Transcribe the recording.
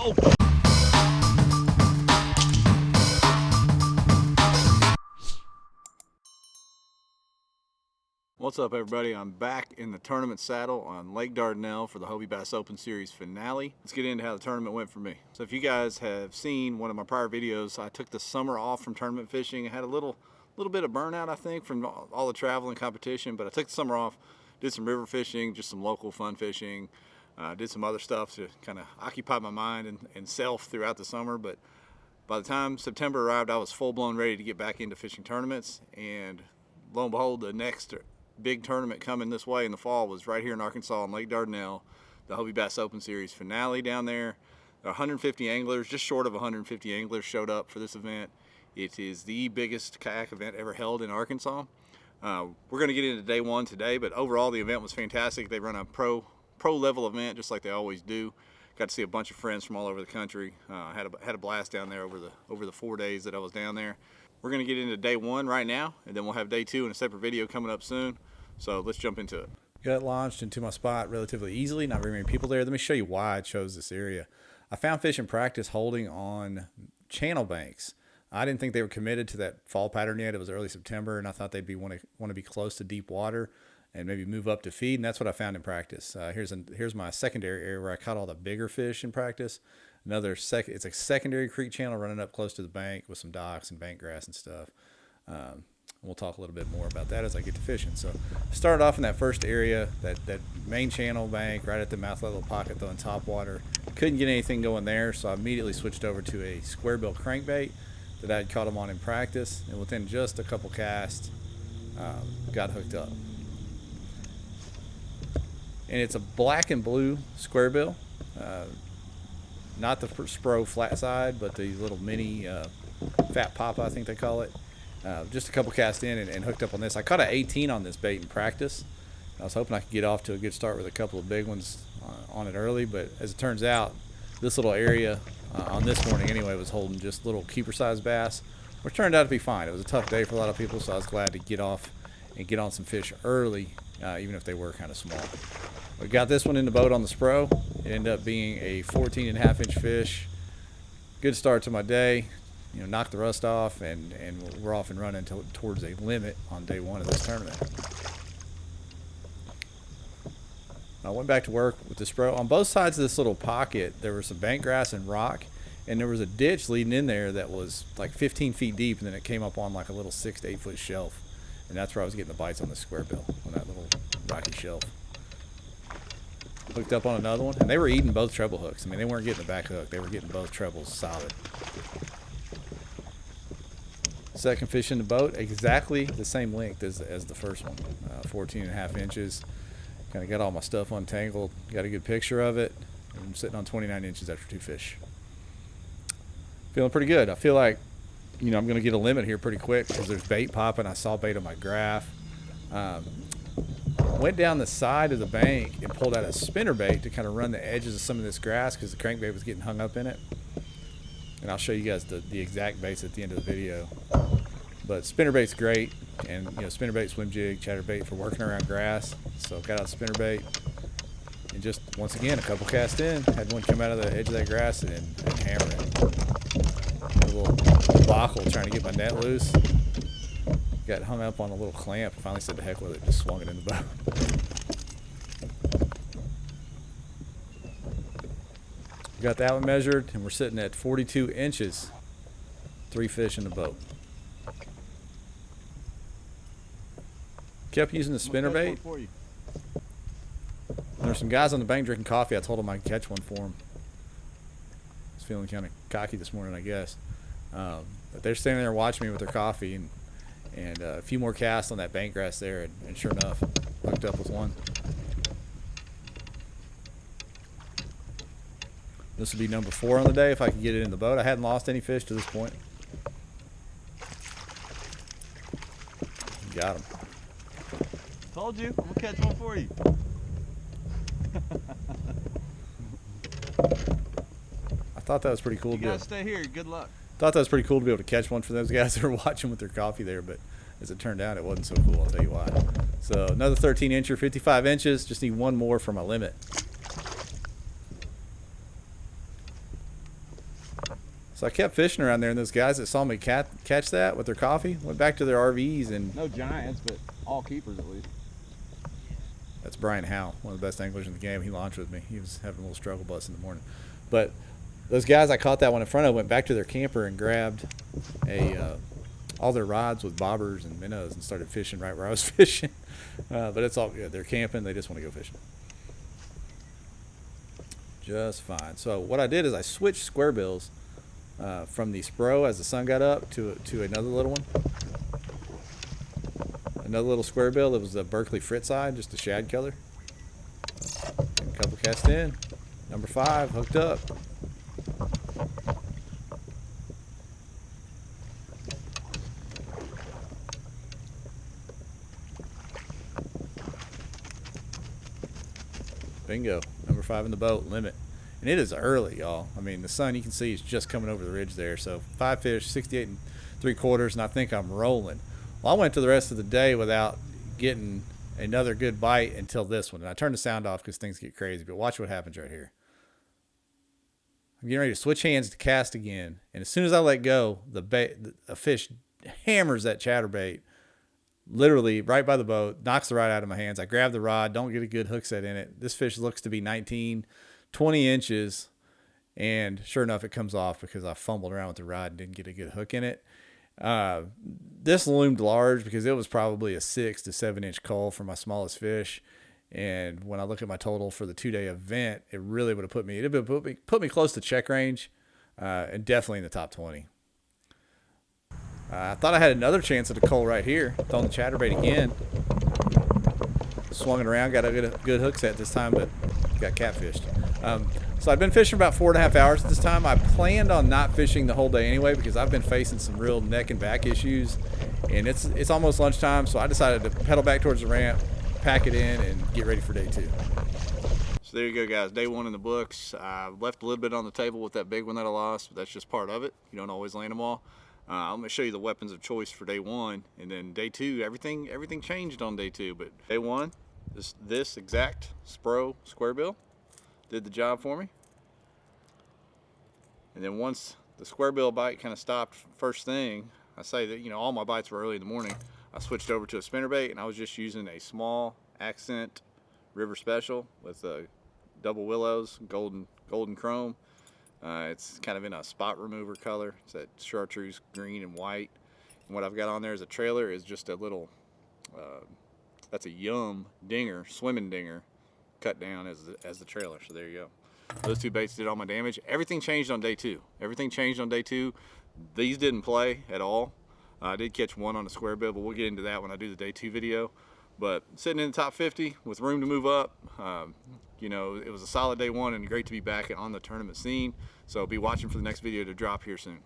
Open. What's up, everybody? I'm back in the tournament saddle on Lake Dardanelle for the Hobie Bass Open Series finale. Let's get into how the tournament went for me. So if you guys have seen one of my prior videos, I took the summer off from tournament fishing. I had a little bit of burnout, I think, from all the travel and competition, but I took the summer off, did some river fishing, just some local fun fishing, did some other stuff to kind of occupy my mind and self throughout the summer. But by the time September arrived, I was full-blown ready to get back into fishing tournaments, and lo and behold, the next big tournament coming this way in the fall was right here in Arkansas on Lake Dardanelle, the Hobie Bass Open Series finale down there. 150 anglers, just short of 150 anglers showed up for this event. It is the biggest kayak event ever held in Arkansas. We're going to get into day one today, but overall the event was fantastic. They run a pro level event just like they always do. Got to see a bunch of friends from all over the country. Had a blast down there over the 4 days that I was down there. We're going to get into day one right now, and then we'll have day two in a separate video coming up soon. So let's jump into it. Got launched into my spot relatively easily. Not very many people there. Let me show you why I chose this area. I found fish in practice holding on channel banks. I didn't think they were committed to that fall pattern yet. It was early September, and I thought they'd want to be close to deep water and maybe move up to feed, and that's what I found in practice. Here's my secondary area where I caught all the bigger fish in practice. It's a secondary creek channel running up close to the bank with some docks and bank grass and stuff. We'll talk a little bit more about that as I get to fishing. So I started off in that first area, that main channel bank right at the mouth of the little pocket, though in top water. Couldn't get anything going there, so I immediately switched over to a square bill crankbait that I had caught them on in practice, and within just a couple casts, got hooked up. And it's a black and blue square bill. Not the Spro flat side, but the little mini Fat Papa, I think they call it. Just a couple casts in and hooked up on this. I caught an 18 on this bait in practice. I was hoping I could get off to a good start with a couple of big ones on it early, but as it turns out, this little area on this morning anyway was holding just little keeper-sized bass, which turned out to be fine. It was a tough day for a lot of people, so I was glad to get off and get on some fish early, even if they were kind of small. We got this one in the boat on the Spro. It ended up being a 14.5-inch fish. Good start to my day. Knocked the rust off, and we're off and running towards a limit on day one of this tournament. I went back to work with the Spro. On both sides of this little pocket, there was some bank grass and rock, and there was a ditch leading in there that was like 15 feet deep, and then it came up on like a little 6 to 8 foot shelf, and that's where I was getting the bites on the square bill, on that little rocky shelf. Hooked up on another one, and they were eating both treble hooks. I mean, they weren't getting the back hook. They were getting both trebles solid. Second fish in the boat, exactly the same length as the first one, 14.5 inches. Kind of got all my stuff untangled, got a good picture of it. I'm sitting on 29 inches after 2 fish. Feeling pretty good. I feel like, I'm going to get a limit here pretty quick because there's bait popping. I saw bait on my graph. Went down the side of the bank and pulled out a spinnerbait to kind of run the edges of some of this grass because the crankbait was getting hung up in it. And I'll show you guys the exact baits at the end of the video. But spinnerbait's great, and spinnerbait, swim jig, chatterbait for working around grass. So got out spinnerbait, and just once again a couple casts in, had one come out of the edge of that grass and hammer it. A little debacle trying to get my net loose. Got hung up on a little clamp. Finally said the heck with it, just swung it in the boat. Got that one measured, and we're sitting at 42 inches. 3 fish in the boat. Kept using the spinnerbait. There's some guys on the bank drinking coffee. I told them I'd catch one for them. I was feeling kind of cocky this morning, I guess. But they're standing there watching me with their coffee, and a few more casts on that bank grass there, and sure enough, hooked up with one. This would be number 4 on the day if I could get it in the boat. I hadn't lost any fish to this point. Got him. Told you, I'm gonna catch one for you. I thought that was pretty cool. You gotta stay here. Good luck. Thought that was pretty cool to be able to catch one for those guys that were watching with their coffee there, but as it turned out, it wasn't so cool. I'll tell you why. So another 13 incher, 55 inches. Just need one more for my limit. So I kept fishing around there, and those guys that saw me catch that with their coffee went back to their RVs. And No giants, but all keepers at least. that's Brian Howe, one of the best anglers in the game. He launched with me. He was having a little struggle bus in the morning. But those guys I caught that one in front of went back to their camper and grabbed all their rods with bobbers and minnows and started fishing right where I was fishing. But it's all good. They're camping. They just want to go fishing. Just fine. So what I did is I switched square bills from the Spro as the sun got up to another little one. Another little square bill that was a Berkeley Frittside, just a shad color. And a couple cast in. Number 5 hooked up. Bingo. Number 5 in the boat, limit. And it is early, y'all. I mean, the sun, you can see, is just coming over the ridge there. So 5 fish, 68 3/4, and I think I'm rolling. Well, I went to the rest of the day without getting another good bite until this one. And I turned the sound off because things get crazy. But watch what happens right here. I'm getting ready to switch hands to cast again. And as soon as I let go, a fish hammers that chatterbait literally right by the boat, knocks the rod out of my hands. I grab the rod, don't get a good hook set in it. This fish looks to be 19, 20 inches. And sure enough, it comes off because I fumbled around with the rod and didn't get a good hook in it. This loomed large because it was probably a 6 to 7 inch cull for my smallest fish. And when I look at my total for the 2-day event, it really would have put me close to check range, and definitely in the top 20. I thought I had another chance at a cull right here. Throwing the chatterbait again. Swung it around, got a good hook set this time, but got catfished. So I've been fishing about 4.5 hours at this time. I planned on not fishing the whole day anyway because I've been facing some real neck and back issues, and it's almost lunchtime, so I decided to pedal back towards the ramp, pack it in, and get ready for day 2. So there you go, guys. Day 1 in the books. I left a little bit on the table with that big one that I lost, but that's just part of it. You don't always land them all. I'm going to show you the weapons of choice for day 1, and then day 2, everything changed on day 2. But day 1, this exact Spro square bill did the job for me. And then once the square bill bite kind of stopped first thing, I say that, all my bites were early in the morning, I switched over to a spinnerbait, and I was just using a small accent river special with double willows, golden chrome. It's kind of in a spot remover color. It's that chartreuse green and white. And what I've got on there as a trailer is just a little, that's a Yum dinger, swimming dinger, cut down as the trailer. So there you go. Those 2 baits did all my damage. Everything changed on day 2. Everything changed on day 2. These didn't play at all. I did catch one on a square bill, but we'll get into that when I do the day 2 video. But sitting in the top 50 with room to move up, it was a solid day 1 and great to be back on the tournament scene. So be watching for the next video to drop here soon.